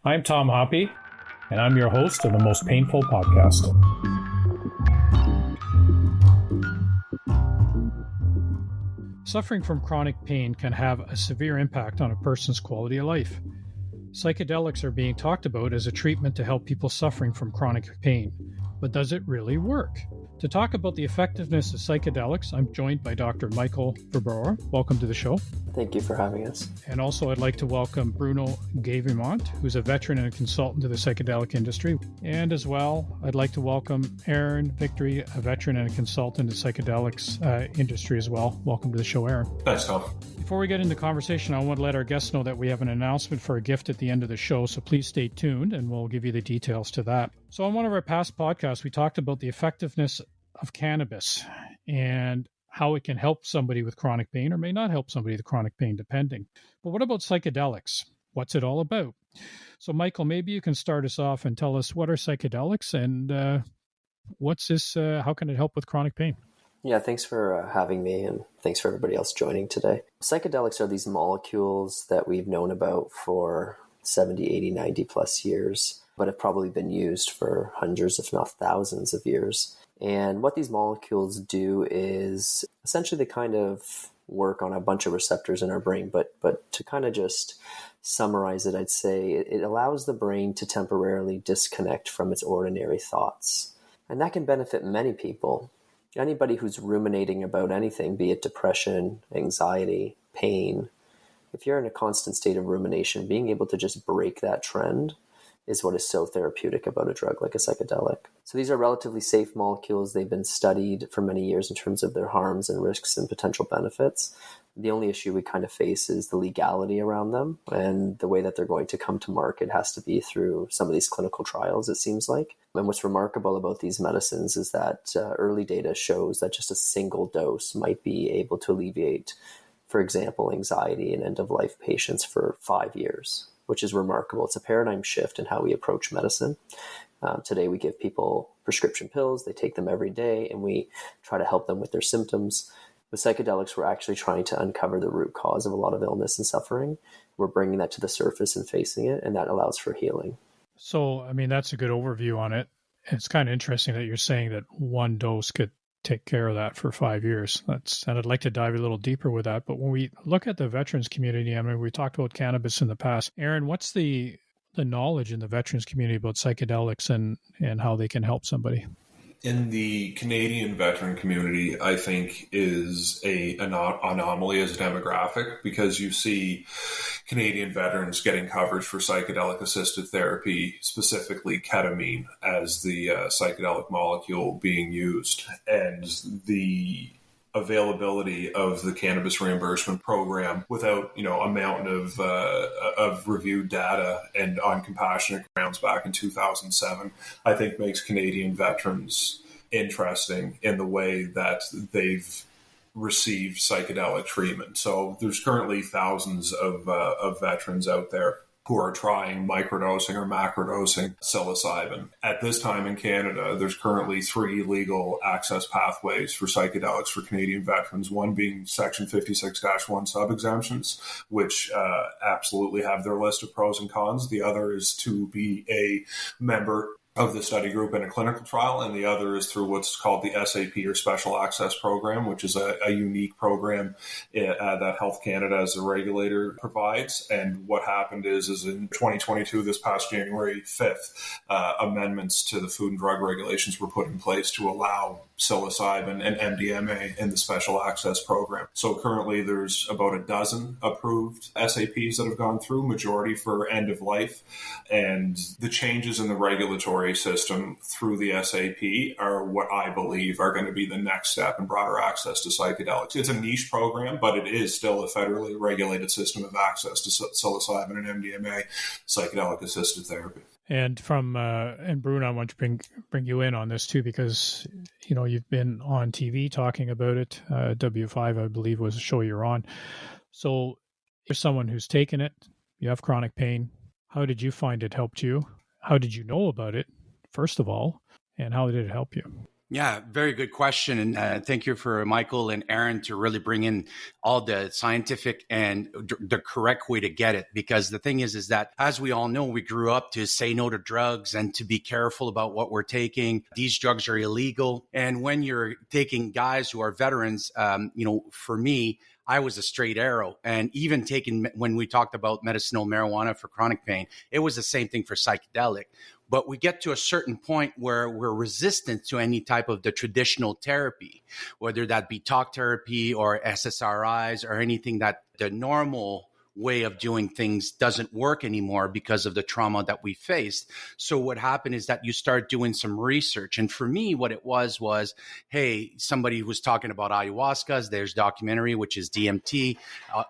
I'm Tom Hoppy, and I'm your host of the Most Painful Podcast. Suffering from chronic pain can have a severe impact on a person's quality of life. Psychedelics are being talked about as a treatment to help people suffering from chronic pain. But does it really work? To talk about the effectiveness of psychedelics, I'm joined by Dr. Michael Verbora. Welcome to the show. Thank you for having us. And also I'd like to welcome Bruno Guevremount, who's a veteran and a consultant to the psychedelic industry. And as well, I'd like to welcome Arron Victory, a veteran and a consultant to the psychedelics industry as well. Welcome to the show, Arron. Thanks, Tom. Before we get into the conversation, I want to let our guests know that we have an announcement for a gift at the end of the show, so please stay tuned and we'll give you the details to that. So on one of our past podcasts, we talked about the effectiveness of cannabis and how it can help somebody with chronic pain or may not help somebody with chronic pain, depending. But what about psychedelics? What's it all about? So Michael, maybe you can start us off and tell us what are psychedelics and what's this, how can it help with chronic pain? Yeah, thanks for having me, and thanks for everybody else joining today. Psychedelics are these molecules that we've known about for 70, 80, 90 plus years, but have probably been used for hundreds, if not thousands of years. And what these molecules do is essentially they kind of work on a bunch of receptors in our brain, but to kind of just summarize it, I'd say it allows the brain to temporarily disconnect from its ordinary thoughts. And that can benefit many people. Anybody who's ruminating about anything, be it depression, anxiety, pain, if you're in a constant state of rumination, being able to just break that trend is what is so therapeutic about a drug like a psychedelic. So these are relatively safe molecules. They've been studied for many years in terms of their harms and risks and potential benefits. The only issue we kind of face is the legality around them, and the way that they're going to come to market has to be through some of these clinical trials, it seems like. And what's remarkable about these medicines is that early data shows that just a single dose might be able to alleviate, for example, anxiety in end-of-life patients for 5 years, which is remarkable. It's a paradigm shift in how we approach medicine. Today, we give people prescription pills. They take them every day, and we try to help them with their symptoms. With psychedelics, we're actually trying to uncover the root cause of a lot of illness and suffering. We're bringing that to the surface and facing it, and that allows for healing. So, I mean, that's a good overview on it. It's kind of interesting that you're saying that one dose could take care of that for 5 years. And I'd like to dive a little deeper with that. But when we look at the veterans community, I mean, we talked about cannabis in the past. Arron, what's the knowledge in the veterans community about psychedelics and how they can help somebody? In the Canadian veteran community, I think is an anomaly as a demographic, because you see Canadian veterans getting coverage for psychedelic-assisted therapy, specifically ketamine, as the psychedelic molecule being used. And the availability of the cannabis reimbursement program without, a mountain of reviewed data and on compassionate grounds back in 2007, I think makes Canadian veterans interesting in the way that they've received psychedelic treatment. So there's currently thousands of veterans out there who are trying microdosing or macrodosing psilocybin. At this time in Canada, there's currently 3 legal access pathways for psychedelics for Canadian veterans, one being Section 56-1 sub-exemptions, which absolutely have their list of pros and cons. The other is to be a member of the study group in a clinical trial, and the other is through what's called the SAP or Special Access Program, which is a unique program that Health Canada as a regulator provides. And what happened is in 2022, this past January 5th, amendments to the Food and Drug Regulations were put in place to allow psilocybin and MDMA in the Special Access Program. So currently there's about a dozen approved SAPs that have gone through, majority for end of life. And the changes in the regulatory system through the SAP are what I believe are going to be the next step in broader access to psychedelics. It's a niche program, but it is still a federally regulated system of access to psilocybin and MDMA, psychedelic-assisted therapy. And and Bruno, I want to bring you in on this too, because you've been on TV talking about it. W5, I believe, was a show you're on. So, you're someone who's taken it. You have chronic pain. How did you find it helped you? How did you know about it, first of all, and how did it help you? Yeah, very good question. And thank you for Michael and Arron to really bring in all the scientific and the correct way to get it. Because the thing is that as we all know, we grew up to say no to drugs and to be careful about what we're taking. These drugs are illegal. And when you're taking guys who are veterans, for me, I was a straight arrow. And even when we talked about medicinal marijuana for chronic pain, it was the same thing for psychedelic. But we get to a certain point where we're resistant to any type of the traditional therapy, whether that be talk therapy or SSRIs or anything that the normal way of doing things doesn't work anymore because of the trauma that we faced. So what happened is that you start doing some research. And for me, what it was, hey, somebody was talking about ayahuasca. There's documentary, which is DMT,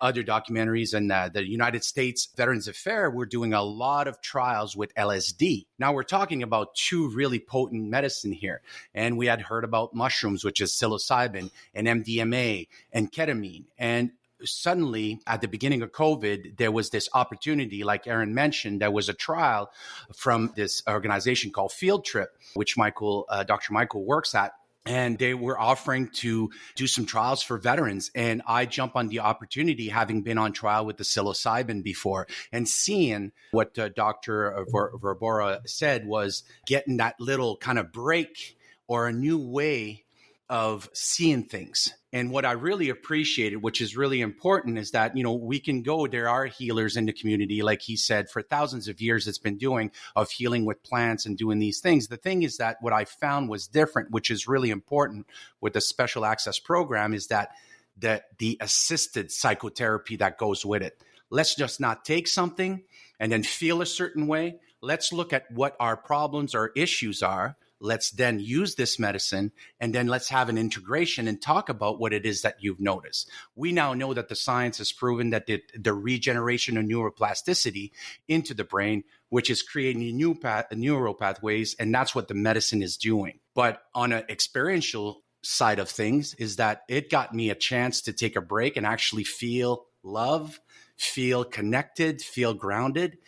other documentaries in the United States Veterans Affairs. We're doing a lot of trials with LSD. Now we're talking about two really potent medicine here. And we had heard about mushrooms, which is psilocybin and MDMA and ketamine. And suddenly, at the beginning of COVID, there was this opportunity, like Arron mentioned, there was a trial from this organization called Field Trip, which Dr. Michael works at. And they were offering to do some trials for veterans. And I jumped on the opportunity, having been on trial with the psilocybin before and seeing what Dr. Verbora said was getting that little kind of break or a new way of seeing things. And what I really appreciated, which is really important, is that, we can go, there are healers in the community, like he said, for thousands of years it's been doing of healing with plants and doing these things. The thing is that what I found was different, which is really important with the special access program, is that the assisted psychotherapy that goes with it. Let's just not take something and then feel a certain way. Let's look at what our problems or issues are. Let's then use this medicine, and then let's have an integration and talk about what it is that you've noticed. We now know that the science has proven that the regeneration of neuroplasticity into the brain, which is creating new neural pathways, and that's what the medicine is doing. But on an experiential side of things is that it got me a chance to take a break and actually feel love, feel connected, feel grounded,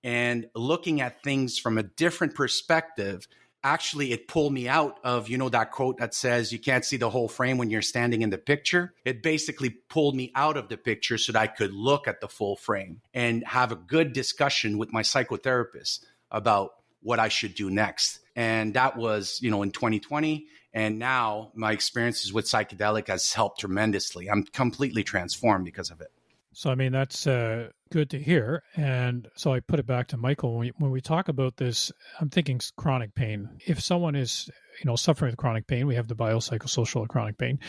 and looking at things from a different perspective. Actually, it pulled me out of, that quote that says you can't see the whole frame when you're standing in the picture. It basically pulled me out of the picture so that I could look at the full frame and have a good discussion with my psychotherapist about what I should do next. And that was, in 2020. And now my experiences with psychedelic has helped tremendously. I'm completely transformed because of it. So, that's good to hear. And so I put it back to Michael. When we talk about this, I'm thinking chronic pain. If someone is, suffering with chronic pain, we have the biopsychosocial chronic pain.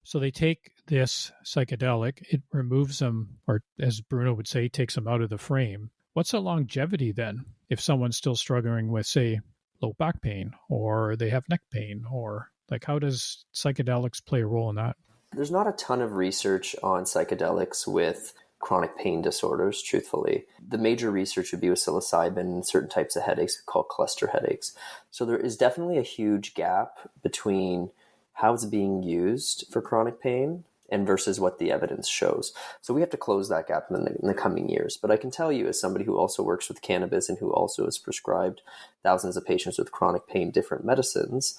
So they take this psychedelic, it removes them, or as Bruno would say, takes them out of the frame. What's the longevity then? If someone's still struggling with, say, low back pain, or they have neck pain, or how does psychedelics play a role in that? There's not a ton of research on psychedelics with chronic pain disorders, truthfully. The major research would be with psilocybin and certain types of headaches called cluster headaches. So there is definitely a huge gap between how it's being used for chronic pain and versus what the evidence shows. So we have to close that gap in the coming years. But I can tell you, as somebody who also works with cannabis and who also has prescribed thousands of patients with chronic pain different medicines,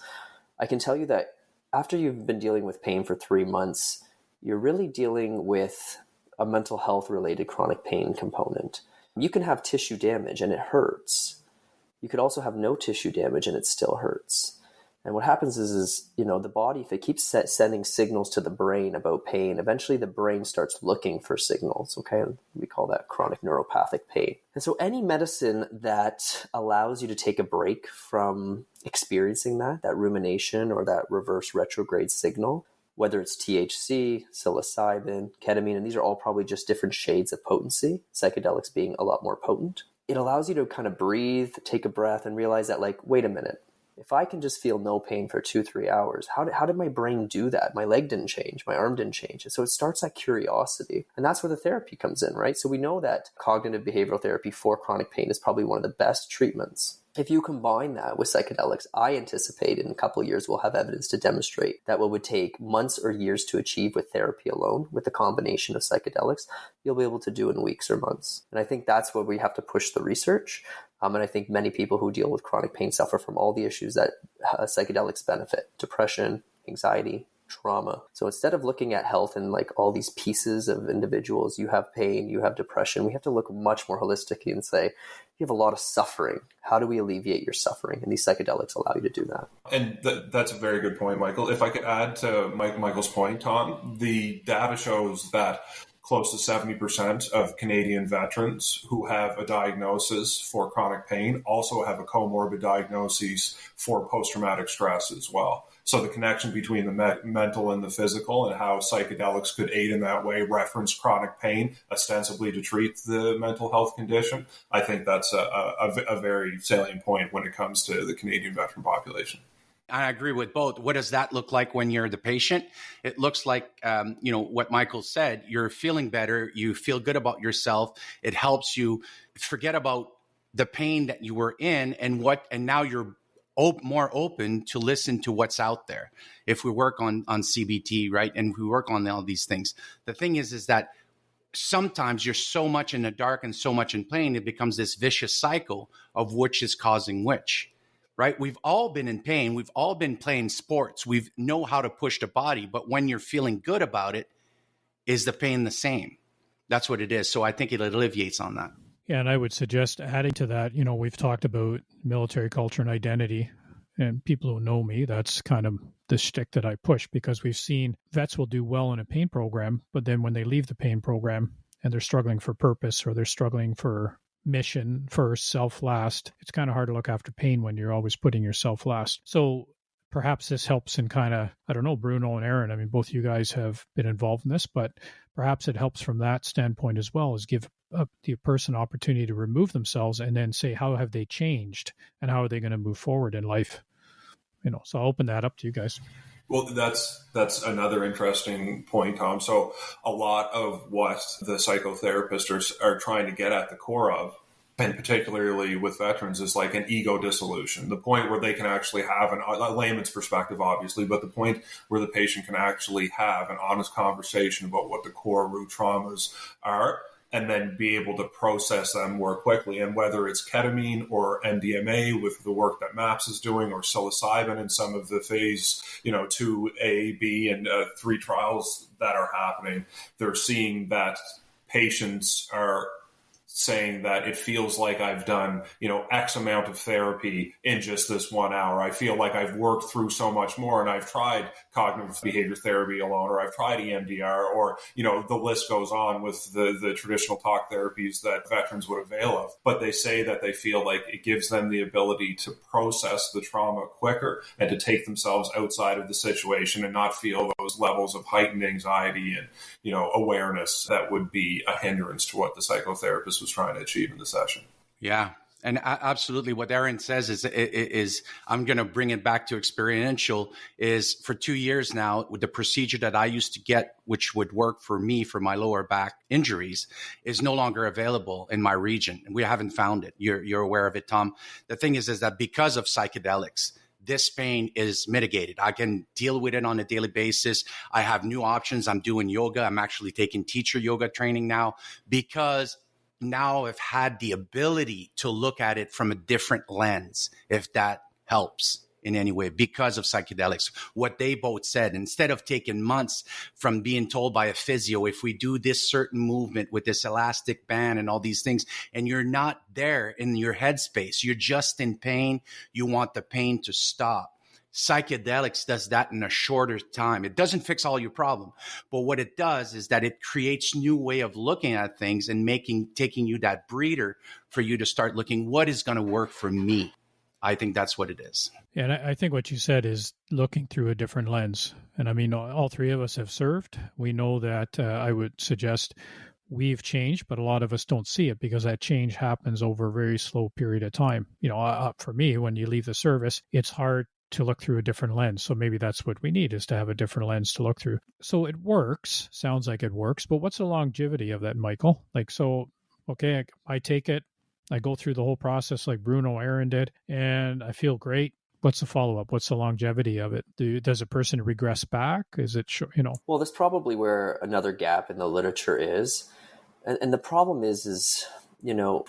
I can tell you that after you've been dealing with pain for 3 months, you're really dealing with a mental health related chronic pain component. You can have tissue damage and it hurts. You could also have no tissue damage and it still hurts. And what happens is the body, if it keeps sending signals to the brain about pain, eventually the brain starts looking for signals, okay? We call that chronic neuropathic pain. And so any medicine that allows you to take a break from experiencing that rumination or that reverse retrograde signal, whether it's THC, psilocybin, ketamine, and these are all probably just different shades of potency, psychedelics being a lot more potent, it allows you to kind of breathe, take a breath, and realize that, wait a minute. If I can just feel no pain for 2-3 hours, how did my brain do that? My leg didn't change. My arm didn't change. And so it starts that curiosity. And that's where the therapy comes in, right? So we know that cognitive behavioral therapy for chronic pain is probably one of the best treatments. If you combine that with psychedelics, I anticipate in a couple of years we'll have evidence to demonstrate that what would take months or years to achieve with therapy alone, with the combination of psychedelics, you'll be able to do in weeks or months. And I think that's where we have to push the research. And I think many people who deal with chronic pain suffer from all the issues that psychedelics benefit: depression, anxiety, trauma. So instead of looking at health in like all these pieces of individuals, you have pain, you have depression, we have to look much more holistically and say, you have a lot of suffering. How do we alleviate your suffering? And these psychedelics allow you to do that. And that's a very good point, Michael. If I could add to Michael's point, Tom, the data shows that close to 70% of Canadian veterans who have a diagnosis for chronic pain also have a comorbid diagnosis for post-traumatic stress as well. So the connection between the mental and the physical, and how psychedelics could aid in that way, reference chronic pain ostensibly to treat the mental health condition. I think that's a very salient point when it comes to the Canadian veteran population. I agree with both. What does that look like when you're the patient? It looks like, what Michael said, you're feeling better. You feel good about yourself. It helps you forget about the pain that you were in and now you're more open to listen to what's out there. If we work on CBT, right, and we work on all these things, the thing is that sometimes you're so much in the dark and so much in pain, it becomes this vicious cycle of which is causing which. Right? We've all been in pain. We've all been playing sports. We know how to push the body. But when you're feeling good about it, is the pain the same? That's what it is. So I think it alleviates on that. Yeah, and I would suggest adding to that, we've talked about military culture and identity. And people who know me, that's kind of the shtick that I push, because we've seen vets will do well in a pain program, but then when they leave the pain program and they're struggling for purpose, or they're struggling for mission first, self last, it's kind of hard to look after pain when you're always putting yourself last. So perhaps this helps in kind of, I don't know, Bruno and Arron, I mean, both you guys have been involved in this, but perhaps it helps from that standpoint as well, is give the person opportunity to remove themselves and then say, how have they changed and how are they going to move forward in life? So I'll open that up to you guys. Well, that's another interesting point, Tom. So a lot of what the psychotherapists are trying to get at the core of, and particularly with veterans, is like an ego dissolution, the point where they can actually have a layman's perspective, obviously, but the point where the patient can actually have an honest conversation about what the core root traumas are, and then be able to process them more quickly. And whether it's ketamine or MDMA with the work that MAPS is doing, or psilocybin in some of the phase 2A, B, and 3 trials that are happening, they're seeing that patients are saying that it feels like I've done, X amount of therapy in just this 1 hour. I feel like I've worked through so much more, and I've tried cognitive behavior therapy alone, or I've tried EMDR, or, the list goes on with the traditional talk therapies that veterans would avail of. But they say that they feel like it gives them the ability to process the trauma quicker and to take themselves outside of the situation and not feel those levels of heightened anxiety and, awareness that would be a hindrance to what the psychotherapist was trying to achieve in the session. Yeah. And absolutely what Arron says is I'm going to bring it back to experiential, is for 2 years now, with the procedure that I used to get, which would work for me for my lower back injuries, is no longer available in my region. We haven't found it. You're aware of it, Tom. The thing is that because of psychedelics, this pain is mitigated. I can deal with it on a daily basis. I have new options. I'm doing yoga. I'm actually taking teacher yoga training now, because now I've had the ability to look at it from a different lens, if that helps in any way, because of psychedelics. What they both said, instead of taking months from being told by a physio, if we do this certain movement with this elastic band and all these things, and you're not there in your headspace, you're just in pain, you want the pain to stop. Psychedelics does that in a shorter time. It doesn't fix all your problem, but what it does is that it creates new way of looking at things and taking you that breather for you to start looking, what is going to work for me? I think that's what it is. Yeah, and I think what you said is looking through a different lens. And I mean, all three of us have served. We know that I would suggest we've changed, but a lot of us don't see it because that change happens over a very slow period of time. For me, when you leave the service, it's hard to look through a different lens. So maybe that's what we need, is to have a different lens to look through. So it works, sounds like it works, but what's the longevity of that, Michael? Okay, I take it, I go through the whole process like Bruno, Arron did, and I feel great. What's the follow-up? What's the longevity of it? Does a person regress back? Is it, Well, that's probably where another gap in the literature is. And the problem is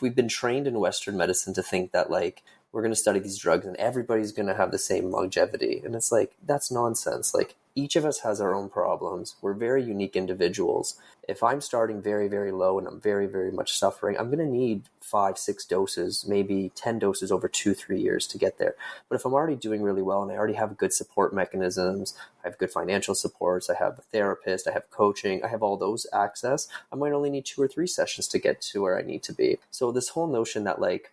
we've been trained in Western medicine to think that like we're going to study these drugs and everybody's going to have the same longevity. And it's like, that's nonsense. Like each of us has our own problems. We're very unique individuals. If I'm starting very, very low and I'm very, very much suffering, I'm going to need 5-6 doses, maybe 10 doses over 2-3 years to get there. But if I'm already doing really well and I already have good support mechanisms, I have good financial supports, I have a therapist, I have coaching, I have all those access, I might only need 2 or 3 sessions to get to where I need to be. So this whole notion that like,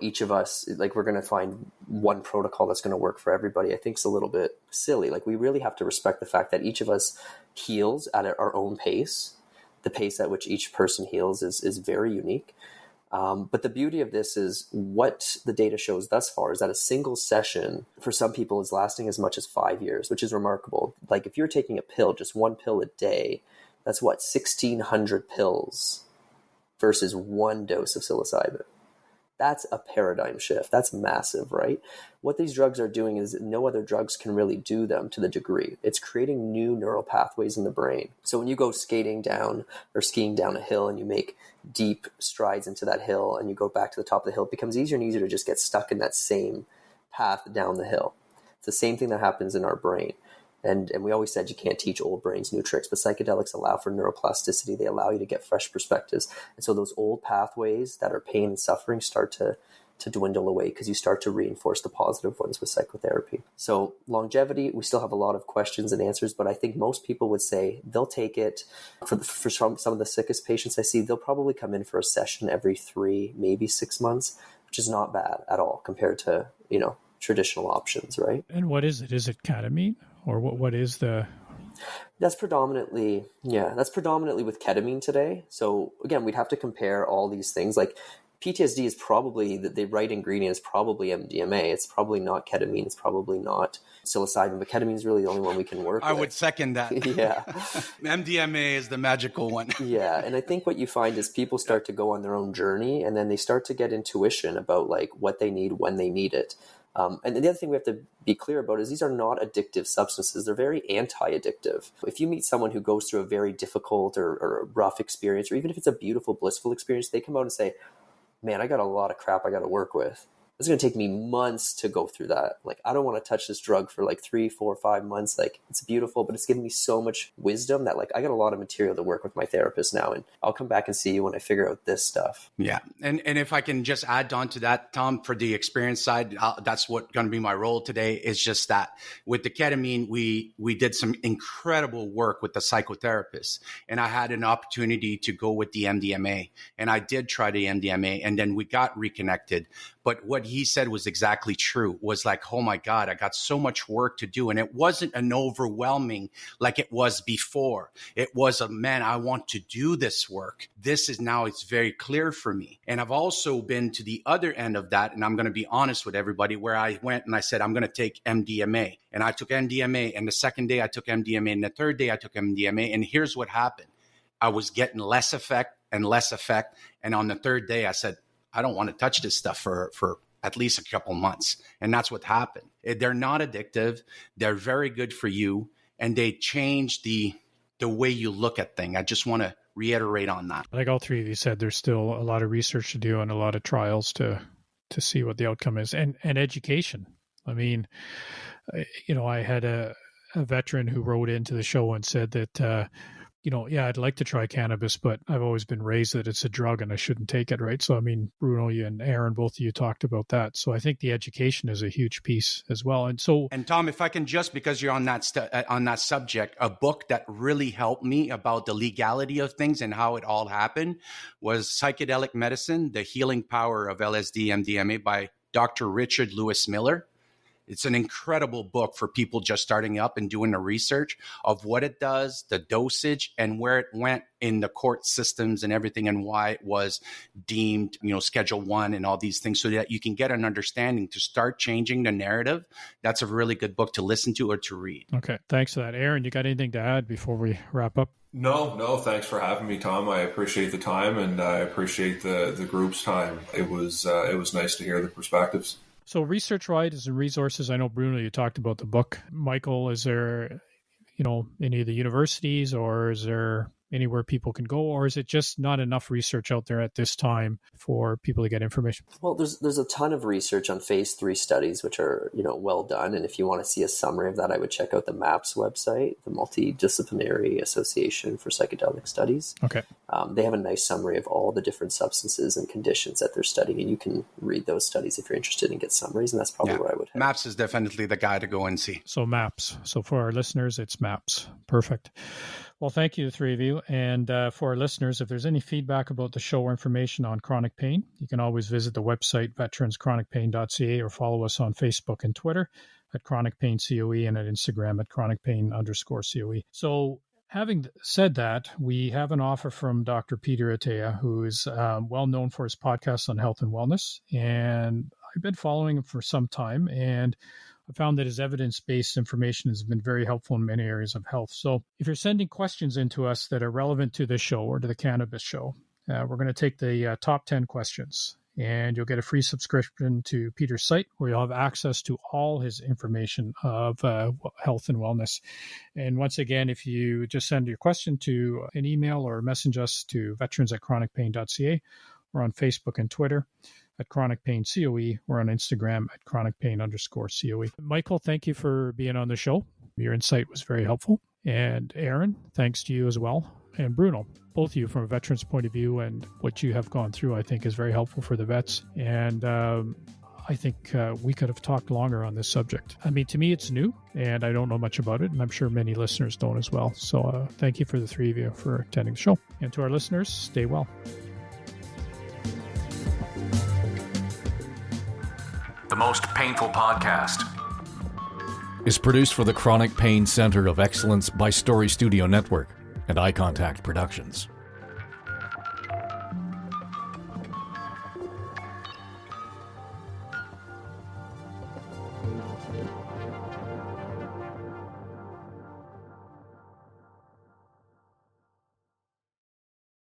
each of us, like we're going to find one protocol that's going to work for everybody, I think is a little bit silly. Like we really have to respect the fact that each of us heals at our own pace. The pace at which each person heals is very unique. But the beauty of this is what the data shows thus far is that a single session for some people is lasting as much as 5 years, which is remarkable. Like if you're taking a pill, just one pill a day, that's 1,600 pills versus one dose of psilocybin. That's a paradigm shift. That's massive, right? What these drugs are doing is no other drugs can really do them to the degree. It's creating new neural pathways in the brain. So when you go skating down or skiing down a hill and you make deep strides into that hill and you go back to the top of the hill, it becomes easier and easier to just get stuck in that same path down the hill. It's the same thing that happens in our brain. And we always said you can't teach old brains new tricks, but psychedelics allow for neuroplasticity. They allow you to get fresh perspectives. And so those old pathways that are pain and suffering start to dwindle away because you start to reinforce the positive ones with psychotherapy. So longevity, we still have a lot of questions and answers, but I think most people would say they'll take it. For some of the sickest patients I see, they'll probably come in for a session every 3, maybe 6 months, which is not bad at all compared to, traditional options, right? And what is it? Is it ketamine? Or what is the... That's predominantly with ketamine today. So again, we'd have to compare all these things. Like PTSD is probably, the right ingredient is probably MDMA. It's probably not ketamine. It's probably not psilocybin, but ketamine is really the only one we can work with. I would second that. Yeah. MDMA is the magical one. Yeah. And I think what you find is people start to go on their own journey and then they start to get intuition about like what they need when they need it. And the other thing we have to be clear about is these are not addictive substances. They're very anti-addictive. If you meet someone who goes through a very difficult or rough experience, or even if it's a beautiful, blissful experience, they come out and say, man, I got a lot of crap I got to work with. It's going to take me months to go through that. Like, I don't want to touch this drug for like 3, 4, 5 months. Like, it's beautiful, but it's given me so much wisdom that like, I got a lot of material to work with my therapist now. And I'll come back and see you when I figure out this stuff. Yeah. And if I can just add on to that, Tom, for the experience side, that's what going to be my role today is just that with the ketamine, we did some incredible work with the psychotherapist, and I had an opportunity to go with the MDMA, and I did try the MDMA, and then we got reconnected. But what he said was exactly true, was like, oh my God, I got so much work to do. And it wasn't an overwhelming like it was before. It was man, I want to do this work. This is now, it's very clear for me. And I've also been to the other end of that. And I'm going to be honest with everybody, where I went and I said, I'm going to take MDMA. And I took MDMA. And the second day I took MDMA. And the third day I took MDMA. And here's what happened. I was getting less effect and less effect. And on the third day, I said, I don't want to touch this stuff for at least a couple months. And that's what happened. They're not addictive. They're very good for you. And they change the way you look at things. I just want to reiterate on that. Like all three of you said, there's still a lot of research to do and a lot of trials to see what the outcome is, and education. I mean, I had a veteran who wrote into the show and said that, I'd like to try cannabis, but I've always been raised that it's a drug and I shouldn't take it, right? So, I mean, Bruno, you and Arron, both of you talked about that. So I think the education is a huge piece as well. And Tom, if I can just, because you're on that subject, a book that really helped me about the legality of things and how it all happened was Psychedelic Medicine, The Healing Power of LSD MDMA by Dr. Richard Lewis Miller. It's an incredible book for people just starting up and doing the research of what it does, the dosage, and where it went in the court systems and everything, and why it was deemed, Schedule 1 and all these things, so that you can get an understanding to start changing the narrative. That's a really good book to listen to or to read. Okay. Thanks for that. Arron, you got anything to add before we wrap up? No, thanks for having me, Tom. I appreciate the time, and I appreciate the group's time. It was nice to hear the perspectives. So research-wise and resources, I know, Bruno, you talked about the book. Michael, is there, any of the universities, or is there anywhere people can go, or is it just not enough research out there at this time for people to get information? Well, there's a ton of research on phase 3 studies, which are, well done. And if you want to see a summary of that, I would check out the MAPS website, the Multidisciplinary Association for Psychedelic Studies. Okay. They have a nice summary of all the different substances and conditions that they're studying, and you can read those studies if you're interested and get summaries, and that's probably where I would head. MAPS is definitely the guy to go and see. So MAPS. So for our listeners, it's MAPS. Perfect. Well, thank you, the three of you. And for our listeners, if there's any feedback about the show or information on chronic pain, you can always visit the website veteranschronicpain.ca or follow us on Facebook and Twitter at Chronic Pain COE and at Instagram at Chronic Pain_COE. So having said that, we have an offer from Dr. Peter Attea, who is well known for his podcast on health and wellness. And I've been following him for some time, and I found that his evidence-based information has been very helpful in many areas of health. So if you're sending questions into us that are relevant to this show or to the cannabis show, we're going to take the top 10 questions, and you'll get a free subscription to Peter's site where you'll have access to all his information of health and wellness. And once again, if you just send your question to an email or message us to veterans@chronicpain.ca or on Facebook and Twitter at Chronic Pain COE or on Instagram at Chronic Pain_COE. Michael, thank you for being on the show. Your insight was very helpful. And Arron, thanks to you as well. And Bruno, both of you from a veteran's point of view, and what you have gone through, I think, is very helpful for the vets. And I think we could have talked longer on this subject. I mean, to me, it's new, and I don't know much about it, and I'm sure many listeners don't as well. So thank you for the three of you for attending the show. And to our listeners, stay well. The Most Painful Podcast is produced for the Chronic Pain Center of Excellence by Story Studio Network and Eye Contact Productions.